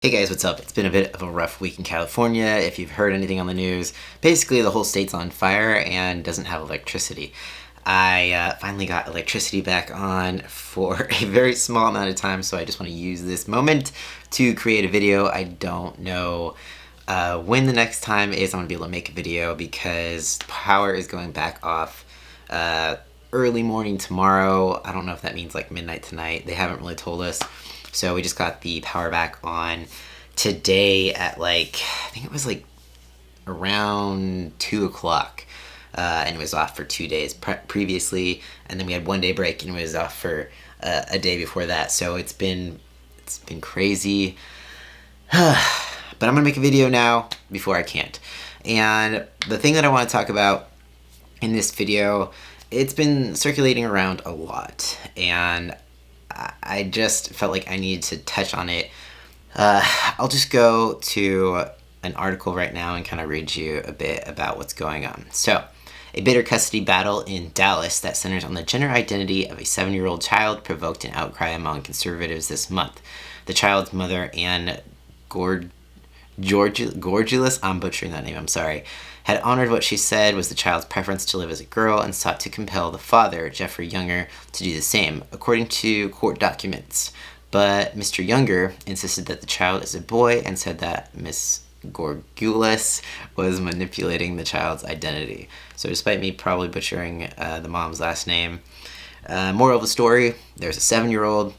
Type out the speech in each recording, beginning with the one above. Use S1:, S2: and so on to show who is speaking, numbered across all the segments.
S1: Hey guys, what's up? It's been a bit of a rough week in California. If you've heard anything on the news, basically the whole state's on fire and doesn't have electricity. I finally got electricity back on for a very small amount of time, so I just want to use this moment to create a video. I don't know when the next time is I'm going to be able to make a video because power is going back off early morning tomorrow. I don't know if that means like midnight tonight. They haven't really told us. So we just got the power back on today at I think it was like around 2 o'clock. And it was off for 2 days previously. And then we had 1 day break and it was off for a day before that. So it's been crazy. But I'm gonna make a video now before I can't. And the thing that I want to talk about in this video, it's been circulating around a lot. And I just felt like I needed to touch on it. I'll just go to an article right now and kind of read you a bit about what's going on. So, a bitter custody battle in Dallas that centers on the gender identity of a 7-year-old child provoked an outcry among conservatives this month. The child's mother, Anne Gorgeous, I'm butchering that name, I'm sorry, had honored what she said was the child's preference to live as a girl and sought to compel the father, Jeffrey Younger, to do the same, according to court documents. But Mr. Younger insisted that the child is a boy and said that Miss Gorgulis was manipulating the child's identity. So despite me probably butchering the mom's last name, moral of the story, there's a 7-year-old.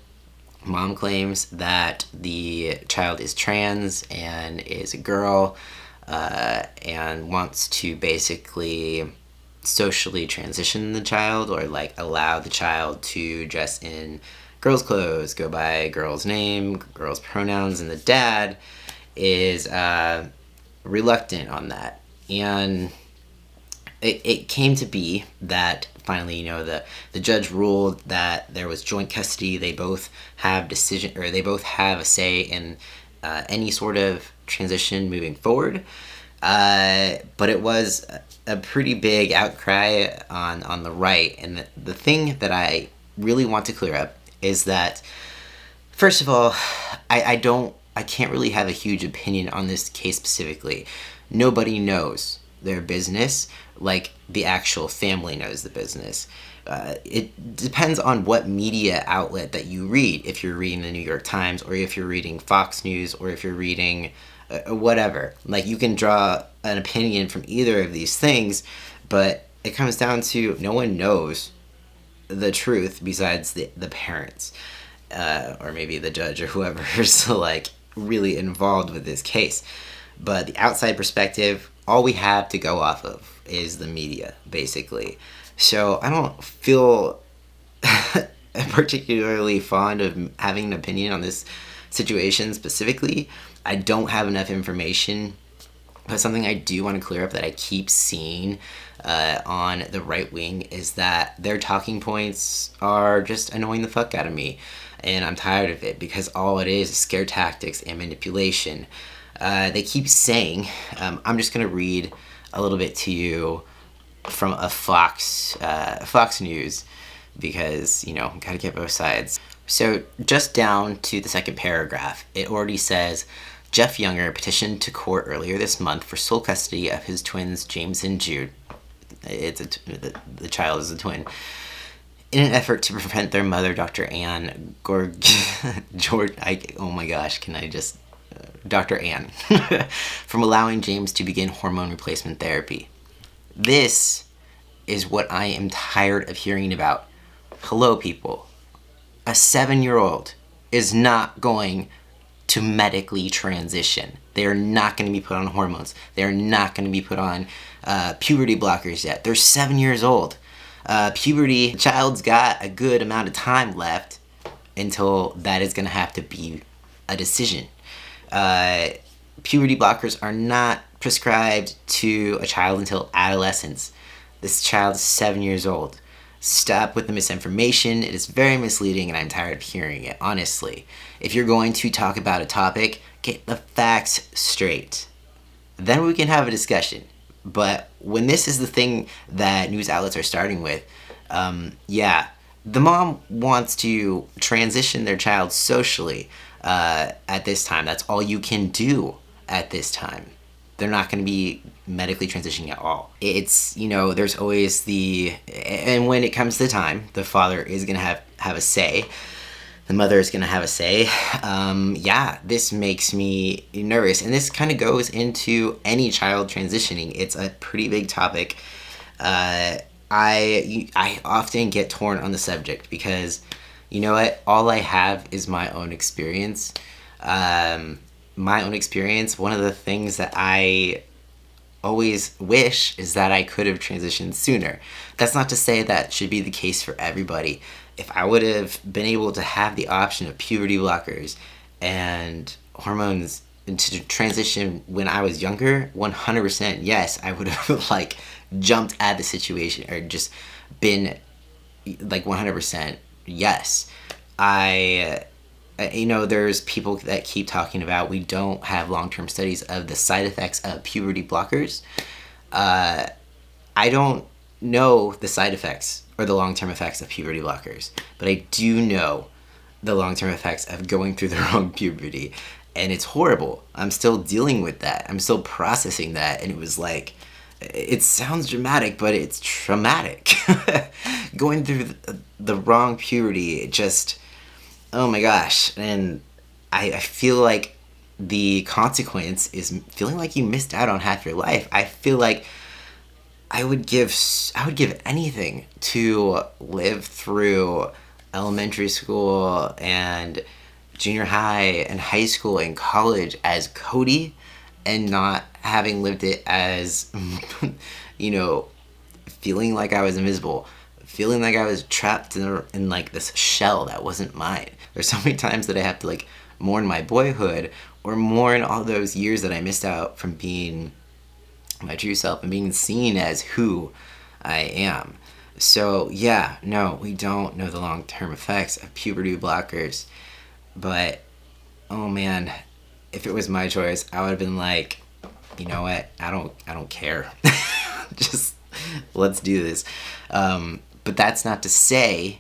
S1: Mom claims that the child is trans and is a girl and wants to basically socially transition the child or allow the child to dress in girls' clothes, go by a girl's name, girls' pronouns, and the dad is reluctant on that. And it came to be that finally, the judge ruled that there was joint custody. They both have they both have a say in any sort of transition moving forward. But it was a pretty big outcry on the right. And the thing that I really want to clear up is that, first of all, I can't really have a huge opinion on this case specifically. Nobody knows their business like the actual family knows the business. It depends on what media outlet that you read. If you're reading the New York Times, or if you're reading Fox News, or if you're reading whatever. You can draw an opinion from either of these things, but it comes down to no one knows the truth besides the parents, or maybe the judge or whoever's really involved with this case. But the outside perspective, all we have to go off of is the media, basically. So I don't feel particularly fond of having an opinion on this situation specifically. I don't have enough information. But something I do want to clear up that I keep seeing on the right wing is that their talking points are just annoying the fuck out of me. And I'm tired of it because all it is scare tactics and manipulation. They keep saying, I'm just going to read a little bit to you from a Fox News because, gotta get both sides. So just down to the second paragraph, it already says, Jeff Younger petitioned to court earlier this month for sole custody of his twins, James and Jude. The child is a twin. In an effort to prevent their mother, Dr. Anne Dr. Anne, from allowing James to begin hormone replacement therapy. This is what I am tired of hearing about. Hello, people. A 7-year-old is not going to medically transition. They are not going to be put on hormones. They are not going to be put on puberty blockers yet. They're 7 years old. Puberty, the child's got a good amount of time left until that is going to have to be a decision. Puberty blockers are not prescribed to a child until adolescence. This child is 7 years old. Stop with the misinformation. It is very misleading and I'm tired of hearing it, honestly. If you're going to talk about a topic, get the facts straight. Then we can have a discussion. But when this is the thing that news outlets are starting with, the mom wants to transition their child socially. at this time. That's all you can do at this time. They're not going to be medically transitioning at all. It's, there's always and when it comes to time, the father is going to have a say. The mother is going to have a say. Yeah, this makes me nervous. And this kind of goes into any child transitioning. It's a pretty big topic. I often get torn on the subject because, you know what? All I have is my own experience. One of the things that I always wish is that I could have transitioned sooner. That's not to say that should be the case for everybody. If I would have been able to have the option of puberty blockers and hormones to transition when I was younger, 100% yes, I would have jumped at the situation, or just been 100% yes. There's people that keep talking about we don't have long-term studies of the side effects of puberty blockers. I don't know the side effects or the long-term effects of puberty blockers, but I do know the long-term effects of going through the wrong puberty, and it's horrible. I'm still dealing with that. I'm still processing that, and it was it sounds dramatic, but it's traumatic. Going through the wrong puberty, it just, oh my gosh. And I feel like the consequence is feeling like you missed out on half your life. I feel like I would give anything to live through elementary school and junior high and high school and college as Cody, and not having lived it as, feeling like I was invisible, feeling like I was trapped in this shell that wasn't mine. There's so many times that I have to mourn my boyhood, or mourn all those years that I missed out from being my true self and being seen as who I am. So yeah, no, we don't know the long-term effects of puberty blockers, but oh man, if it was my choice, I would have been you know what, I don't care. Just let's do this. But that's not to say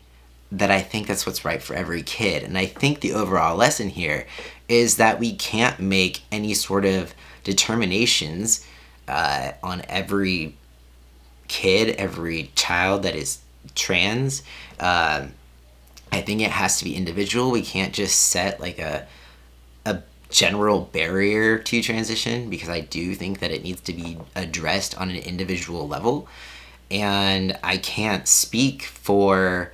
S1: that I think that's what's right for every kid. And I think the overall lesson here is that we can't make any sort of determinations on every kid, every child that is trans. I think it has to be individual. We can't just set a general barrier to transition, because I do think that it needs to be addressed on an individual level. And I can't speak for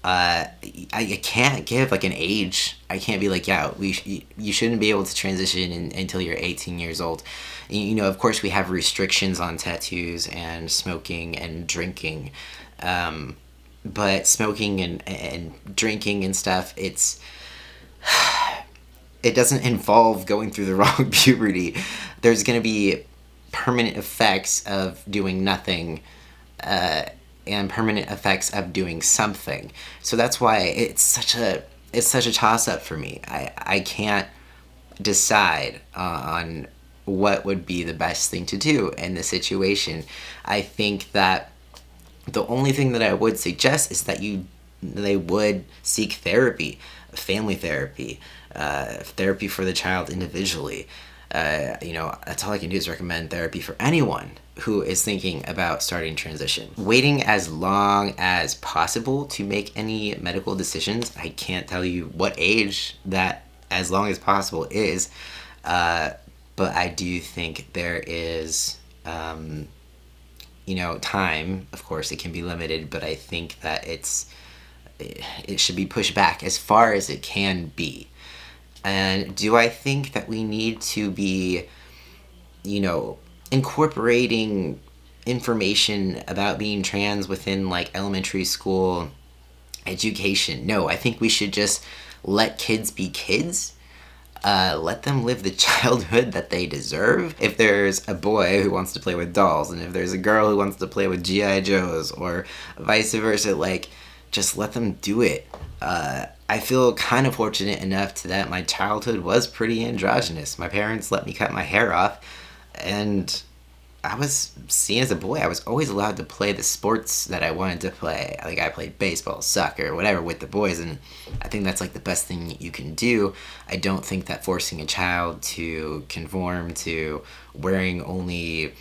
S1: I can't give an age. I can't be yeah, you shouldn't be able to transition until you're 18 years old. Of course we have restrictions on tattoos and smoking and drinking, but smoking and drinking and stuff, it doesn't involve going through the wrong puberty. There's going to be permanent effects of doing nothing, and permanent effects of doing something. So that's why it's such a toss-up for me. I can't decide on what would be the best thing to do in this situation. I think that the only thing that I would suggest is that they would seek therapy, family therapy, therapy for the child individually. That's all I can do is recommend therapy for anyone who is thinking about starting transition. Waiting as long as possible to make any medical decisions, I can't tell you what age that as long as possible is, but I do think there is, time. Of course, it can be limited, but I think that it should be pushed back as far as it can be. And do I think that we need to be, incorporating information about being trans within elementary school education? No, I think we should just let kids be kids. Let them live the childhood that they deserve. If there's a boy who wants to play with dolls, and if there's a girl who wants to play with G.I. Joes, or vice versa, just let them do it. I feel kind of fortunate enough that my childhood was pretty androgynous. My parents let me cut my hair off, and I was seen as a boy. I was always allowed to play the sports that I wanted to play. Like I played baseball, soccer, whatever with the boys, and I think that's like the best thing you can do. I don't think that forcing a child to conform to wearing only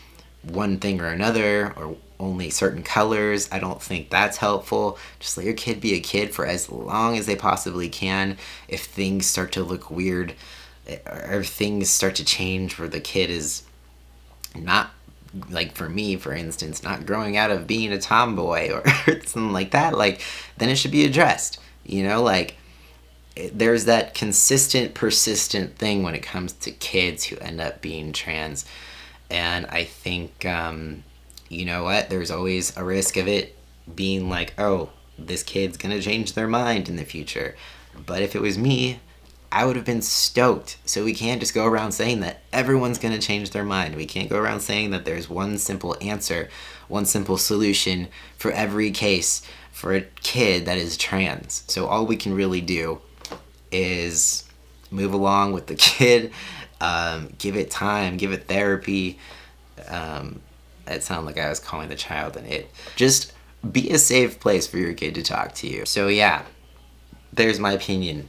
S1: one thing or another or only certain colors, I don't think that's helpful. Just let your kid be a kid for as long as they possibly can. If things start to look weird or things start to change where the kid is not, like for me for instance, not growing out of being a tomboy or something like that, like then it should be addressed, you know, like there's that consistent persistent thing when it comes to kids who end up being trans. And I think you know what, there's always a risk of it being like, oh, this kid's gonna change their mind in the future. But if it was me, I would have been stoked. So we can't just go around saying that everyone's going to change their mind. We can't go around saying that there's one simple answer, one simple solution for every case for a kid that is trans. So all we can really do is move along with the kid, give it time, give it therapy. It sounded like I was calling the child an it. Just be a safe place for your kid to talk to you. So yeah, there's my opinion.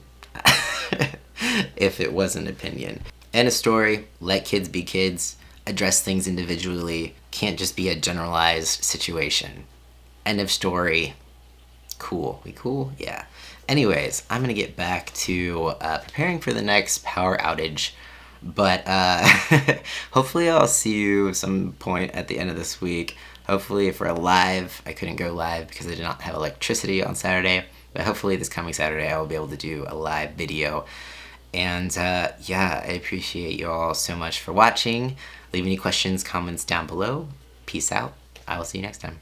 S1: If it was an opinion. End of story. Let kids be kids. Address things individually. Can't just be a generalized situation. End of story. Cool. We cool? Yeah. Anyways, I'm gonna get back to preparing for the next power outage. But hopefully I'll see you some point at the end of this week. Hopefully if we're live, I couldn't go live because I did not have electricity on Saturday. But hopefully this coming Saturday I will be able to do a live video. And yeah, I appreciate you all so much for watching. Leave any questions, comments down below. Peace out. I will see you next time.